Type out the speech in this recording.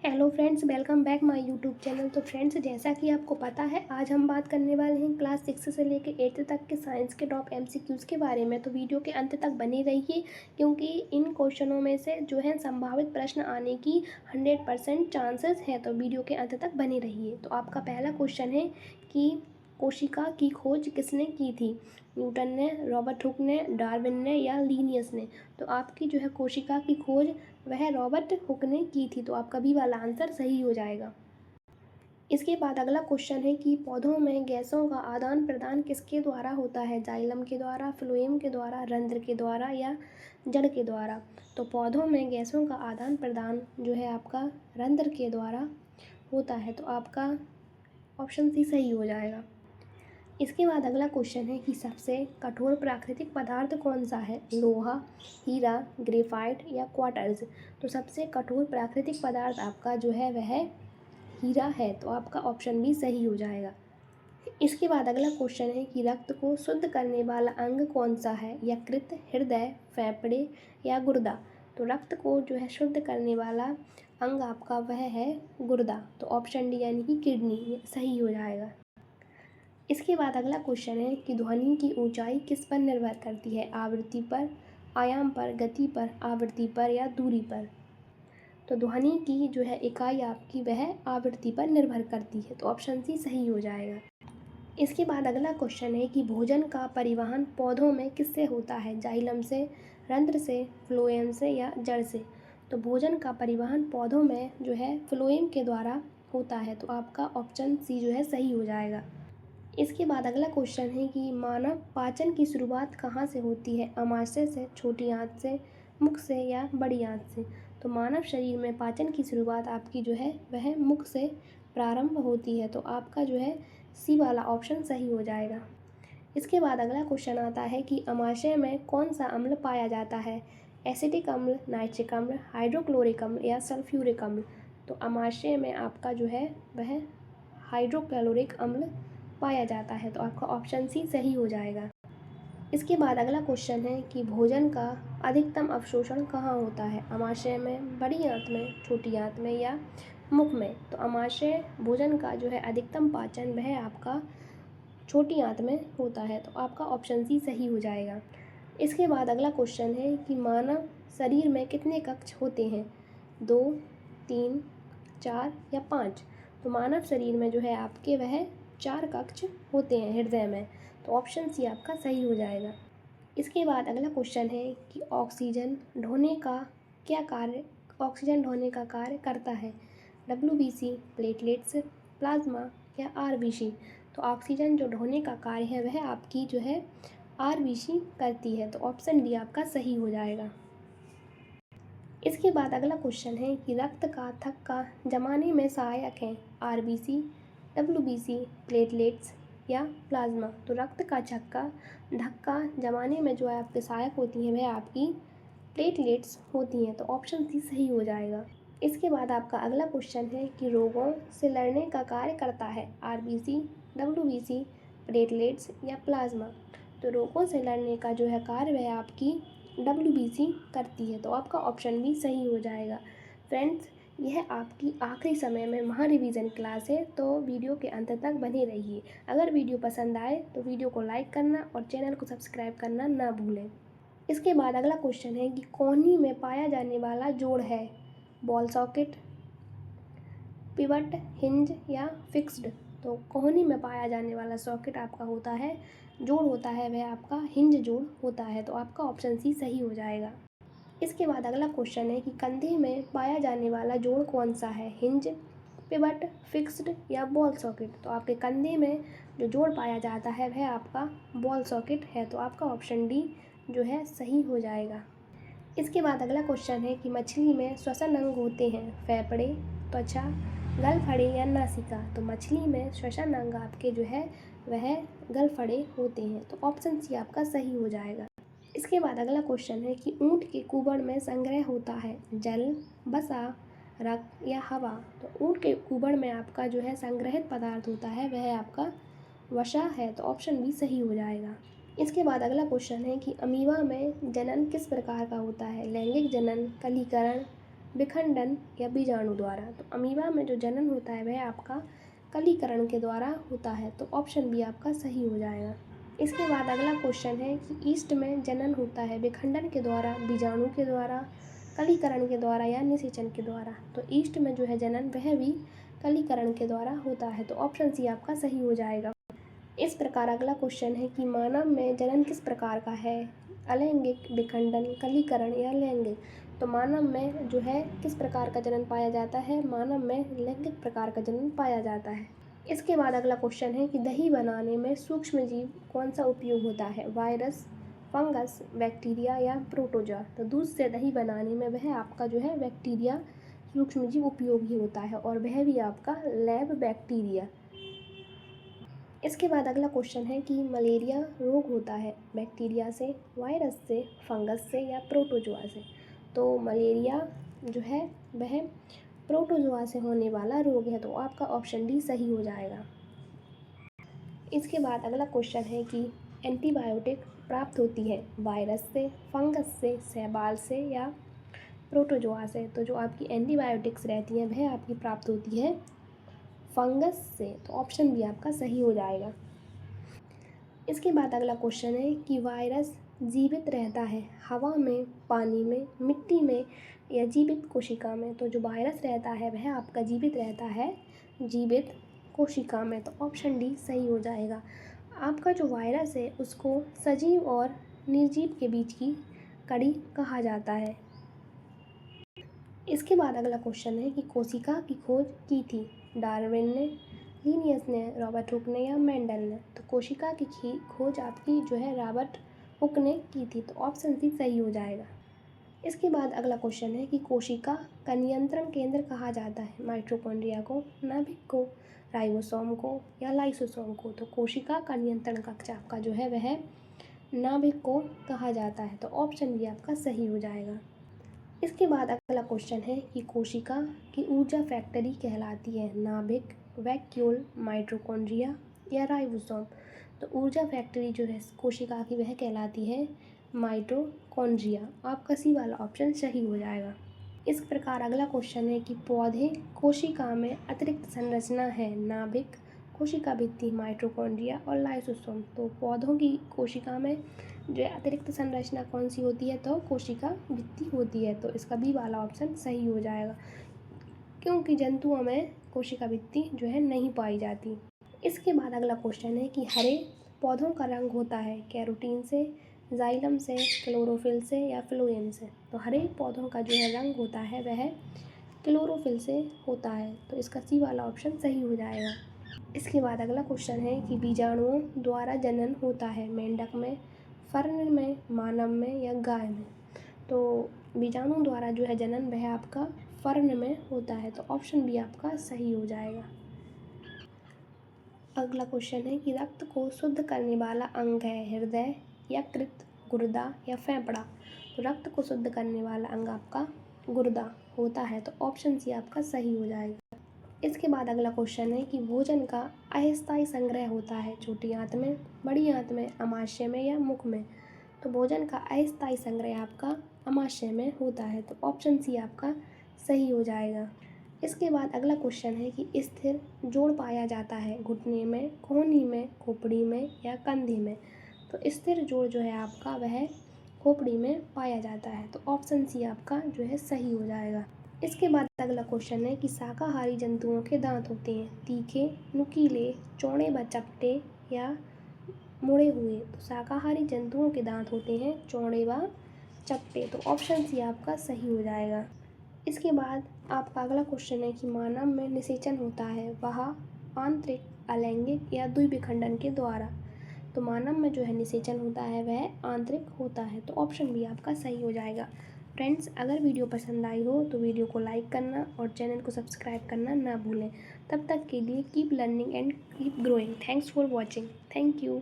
Hello friends, welcome back my YouTube channel. तो friends, जैसा कि आपको पता है, आज हम बात करने वाले हैं क्लास 6 से लेकर 8th तक के साइंस के टॉप एमसीक्यूज़ के बारे में। तो वीडियो के अंत तक बने रहिए, क्योंकि इन क्वेश्चनों में से जो है संभावित प्रश्न आने की 100% चांसेस है। तो वीडियो के अंत तक बने रहिए। तो आपका पहला क्वेश्चन है कि कोशिका की खोज किसने की थी? न्यूटन ने, रॉबर्ट हुक ने, डार्विन ने या लीनियस ने? तो आपकी जो है कोशिका की खोज वह रॉबर्ट हुक ने की थी। तो आपका बी वाला आंसर सही हो जाएगा। इसके बाद अगला क्वेश्चन है कि पौधों में गैसों का आदान प्रदान किसके द्वारा होता है? जाइलम के द्वारा, फ्लोएम के द्वारा, रंध्र के द्वारा या जड़ के द्वारा? तो पौधों में गैसों का आदान प्रदान जो है आपका रंध्र के द्वारा होता है। तो आपका ऑप्शन सी सही हो जाएगा। इसके बाद अगला क्वेश्चन है कि सबसे कठोर प्राकृतिक पदार्थ कौन सा है? लोहा, हीरा, ग्रेफाइट या क्वार्ट्ज? तो सबसे कठोर प्राकृतिक पदार्थ आपका जो है वह हीरा है। तो आपका ऑप्शन भी सही हो जाएगा। इसके बाद अगला क्वेश्चन है कि रक्त को शुद्ध करने वाला अंग कौन सा है? यकृत, हृदय, फेफड़े या गुर्दा? तो रक्त को जो है शुद्ध करने वाला अंग आपका वह है गुर्दा। तो ऑप्शन डी यानी कि किडनी सही हो जाएगा। इसके बाद अगला क्वेश्चन है कि ध्वनि की ऊंचाई किस पर निर्भर करती है? आवृत्ति पर, आयाम पर, गति पर, आवृत्ति पर या दूरी पर? तो ध्वनि की जो है इकाई आपकी वह आवृत्ति पर निर्भर करती है। तो ऑप्शन सी सही हो जाएगा। इसके बाद अगला क्वेश्चन है कि भोजन का परिवहन पौधों में किससे होता है? जाइलम से, रंध्र से, फ्लोएम से या जड़ से? तो भोजन का परिवहन पौधों में जो है फ्लोएम के द्वारा होता है। तो आपका ऑप्शन सी जो है सही हो जाएगा। इसके बाद अगला क्वेश्चन है कि मानव पाचन की शुरुआत कहाँ से होती है? आमाशय से, छोटी आंत से, मुख से या बड़ी आंत से? तो मानव शरीर में पाचन की शुरुआत आपकी जो है वह मुख से प्रारंभ होती है। तो आपका जो है सी वाला ऑप्शन सही हो जाएगा। इसके बाद अगला क्वेश्चन आता है कि आमाशय में कौन सा अम्ल पाया जाता है? एसिटिक अम्ल, नाइट्रिक अम्ल, हाइड्रोक्लोरिक अम्ल या सल्फ्यूरिक अम्ल? तो आमाशय में आपका जो है वह हाइड्रोक्लोरिक अम्ल पाया जाता है। तो आपका ऑप्शन सी सही हो जाएगा। इसके बाद अगला क्वेश्चन है कि भोजन का अधिकतम अवशोषण कहाँ होता है? आमाशय में, बड़ी आंत में, छोटी आंत में या मुख में? तो आमाशय भोजन का जो है अधिकतम पाचन वह आपका छोटी आंत में होता है। तो आपका ऑप्शन सी सही हो जाएगा। इसके बाद अगला क्वेश्चन है कि मानव शरीर में कितने कक्ष होते हैं? 2, 3, 4 या 5? तो मानव शरीर में जो है आपके वह 4 कक्ष होते हैं हृदय में। तो ऑप्शन सी आपका सही हो जाएगा। इसके बाद अगला क्वेश्चन है कि ऑक्सीजन ढोने का कार्य करता है? WBC, प्लेटलेट्स, प्लाज्मा या RBC? तो ऑक्सीजन जो ढोने का कार्य है वह आपकी जो है RBC करती है। तो ऑप्शन डी आपका सही हो जाएगा। इसके बाद अगला क्वेश्चन है कि रक्त का थक्का जमाने में सहायक है? RBC, WBC, प्लेटलेट्स या प्लाज्मा? तो रक्त का धक्का जमाने में जो है आपके सहायक होती हैं वह आपकी प्लेटलेट्स होती हैं। तो ऑप्शन सी सही हो जाएगा। इसके बाद आपका अगला क्वेश्चन है कि रोगों से लड़ने का कार्य करता है? RBC, WBC, प्लेटलेट्स या प्लाज्मा? तो रोगों से लड़ने का जो है कार्य वह आपकी WBC करती है। तो आपका ऑप्शन भी सही हो जाएगा। फ्रेंड्स, यह आपकी आखिरी समय में महा रिवीजन क्लास है। तो वीडियो के अंत तक बने रहिए। अगर वीडियो पसंद आए तो वीडियो को लाइक करना और चैनल को सब्सक्राइब करना ना भूलें। इसके बाद अगला क्वेश्चन है कि कोहनी में पाया जाने वाला जोड़ है? बॉल सॉकेट, पिवट, हिंज या फिक्स्ड? तो कोहनी में पाया जाने वाला सॉकेट आपका होता है, जोड़ होता है वह आपका हिंज जोड़ होता है। तो आपका ऑप्शन सी सही हो जाएगा। इसके बाद अगला क्वेश्चन है कि कंधे में पाया जाने वाला जोड़ कौन सा है? हिंज, पिवट, फिक्स्ड या बॉल सॉकेट? तो आपके कंधे में जो जोड़ पाया जाता है वह आपका बॉल सॉकेट है। तो आपका ऑप्शन डी जो है सही हो जाएगा। इसके बाद अगला क्वेश्चन है कि मछली में श्वसन अंग होते हैं? फेफड़े, त्वचा, गलफड़े या नासिका? तो मछली में श्वसन अंग आपके जो है वह गलफड़े होते हैं। तो ऑप्शन सी आपका सही हो जाएगा। इसके बाद अगला क्वेश्चन है कि ऊँट के कुबड़ में संग्रह होता है? जल, वसा, रक्त या हवा? तो ऊँट के कुबड़ में आपका जो है संग्रहित पदार्थ होता है वह आपका वसा है। तो ऑप्शन भी सही हो जाएगा। इसके बाद अगला क्वेश्चन है कि अमीबा में जनन किस प्रकार का होता है? लैंगिक जनन, कलीकरण, विखंडन या बीजाणु द्वारा। तो अमीबा में जो जनन होता है वह आपका कलीकरण के द्वारा होता है, तो ऑप्शन बी आपका सही हो जाएगा। इसके बाद अगला क्वेश्चन है कि ईस्ट में जनन होता है विखंडन के द्वारा, बीजाणु के द्वारा, कलीकरण के द्वारा या निषेचन के द्वारा। तो ईस्ट में जो है जनन वह भी कलीकरण के द्वारा होता है, तो ऑप्शन सी आपका सही हो जाएगा। इस प्रकार अगला क्वेश्चन है कि मानव में जनन किस प्रकार का है, अलैंगिक, विखंडन, कलीकरण या लैंगिक। तो मानव में जो है किस प्रकार का जनन पाया जाता है, मानव में लैंगिक प्रकार का जनन पाया जाता है। इसके बाद अगला क्वेश्चन है कि दही बनाने में सूक्ष्म जीव कौन सा उपयोग होता है, वायरस, फंगस, बैक्टीरिया या प्रोटोजोआ। तो दूध से दही बनाने में वह आपका जो है बैक्टीरिया सूक्ष्म जीव उपयोगी होता है और वह भी आपका लैब बैक्टीरिया। इसके बाद अगला क्वेश्चन है कि मलेरिया रोग होता है बैक्टीरिया से, वायरस से, फंगस से या प्रोटोजोआ से। तो मलेरिया जो है वह प्रोटोजोआ से होने वाला रोग है, तो आपका ऑप्शन डी सही हो जाएगा। इसके बाद अगला क्वेश्चन है कि एंटीबायोटिक प्राप्त होती है वायरस से, फंगस से, शैवाल से या प्रोटोजोआ से। तो जो आपकी एंटीबायोटिक्स रहती हैं वह आपकी प्राप्त होती है फंगस से, तो ऑप्शन बी आपका सही हो जाएगा। इसके बाद अगला क्वेश्चन है कि वायरस जीवित रहता है हवा में, पानी में, मिट्टी में या जीवित कोशिका में। तो जो वायरस रहता है वह आपका जीवित रहता है जीवित कोशिका में, तो ऑप्शन डी सही हो जाएगा। आपका जो वायरस है उसको सजीव और निर्जीव के बीच की कड़ी कहा जाता है। इसके बाद अगला क्वेश्चन है कि कोशिका की खोज की थी डार्विन ने, लिनियस ने, रॉबर्ट हुक ने या मेंडल ने। तो कोशिका की खोज आपकी जो है रॉबर्ट हुक ने की थी, तो ऑप्शन सी सही हो जाएगा। इसके बाद अगला क्वेश्चन है कि कोशिका का नियंत्रण केंद्र कहा जाता है माइटोकॉन्ड्रिया को, नाभिक को, राइबोसोम को या लाइसोसोम को। तो कोशिका का नियंत्रण कक्ष आपका जो है वह नाभिक को कहा जाता है, तो ऑप्शन बी आपका सही हो जाएगा। इसके बाद अगला क्वेश्चन है कि कोशिका की ऊर्जा फैक्ट्री कहलाती है नाभिक, वैक्यूल, माइटोकॉन्ड्रिया या राइबोसोम। तो ऊर्जा फैक्ट्री जो है कोशिका की वह कहलाती है माइटोकॉन्ड्रिया। आपका सी वाला ऑप्शन सही हो जाएगा। इस प्रकार अगला क्वेश्चन है कि पौधे कोशिका में अतिरिक्त संरचना है नाभिक, कोशिका भित्ति, माइटोकॉन्ड्रिया और लाइसोसोम। तो पौधों की कोशिका में जो अतिरिक्त संरचना कौन सी होती है, तो कोशिका भित्ति होती है, तो इसका बी वाला ऑप्शन सही हो जाएगा, क्योंकि जंतुओं में कोशिका भित्ति जो है नहीं पाई जाती। इसके बाद अगला क्वेश्चन है कि हरे पौधों का रंग होता है कैरोटीन से, जाइलम से, क्लोरोफिल से या फ्लोएम से। तो हरे पौधों का जो है रंग होता है वह क्लोरोफिल से होता है, तो इसका सी वाला ऑप्शन सही हो जाएगा। इसके बाद अगला क्वेश्चन है कि बीजाणुओं द्वारा जनन होता है मेंढक में, फर्न में, मानव में या गाय में। तो बीजाणु द्वारा जो है जनन वह आपका फर्न में होता है, तो ऑप्शन बी आपका सही हो जाएगा। अगला क्वेश्चन है कि रक्त को शुद्ध करने वाला अंग है हृदय, यकृत, गुर्दा या फेफड़ा। तो रक्त को शुद्ध करने वाला अंग आपका गुर्दा होता है, तो ऑप्शन सी आपका सही हो जाएगा। इसके बाद अगला क्वेश्चन है कि भोजन का अस्थायी संग्रह होता है छोटी आंत में, बड़ी आंत में, अमाशय में या मुख में। तो भोजन का अस्थायी संग्रह आपका अमाशय में होता है, तो ऑप्शन सी आपका सही हो जाएगा। इसके बाद अगला क्वेश्चन है कि स्थिर जोड़ पाया जाता है घुटने में, कोहनी में, खोपड़ी में या कंधे में। तो स्थिर जोड़ जो है आपका वह खोपड़ी में पाया जाता है, तो ऑप्शन सी आपका जो है सही हो जाएगा। इसके बाद अगला क्वेश्चन है कि शाकाहारी जंतुओं के दांत होते हैं तीखे, नुकीले, चौड़े व चपटे या मुड़े हुए। तो शाकाहारी जंतुओं के दांत होते हैं चौड़े व चपटे, तो ऑप्शन सी आपका सही हो जाएगा। इसके बाद आपका अगला क्वेश्चन है कि मानव में निषेचन होता है वह आंतरिक, अलैंगिक या द्विविखंडन के द्वारा। तो मानव में जो है निषेचन होता है वह आंतरिक होता है, तो ऑप्शन बी आपका सही हो जाएगा। फ्रेंड्स, अगर वीडियो पसंद आई हो तो वीडियो को लाइक करना और चैनल को सब्सक्राइब करना ना भूलें। तब तक के लिए keep learning and keep growing. Thanks for watching. Thank you.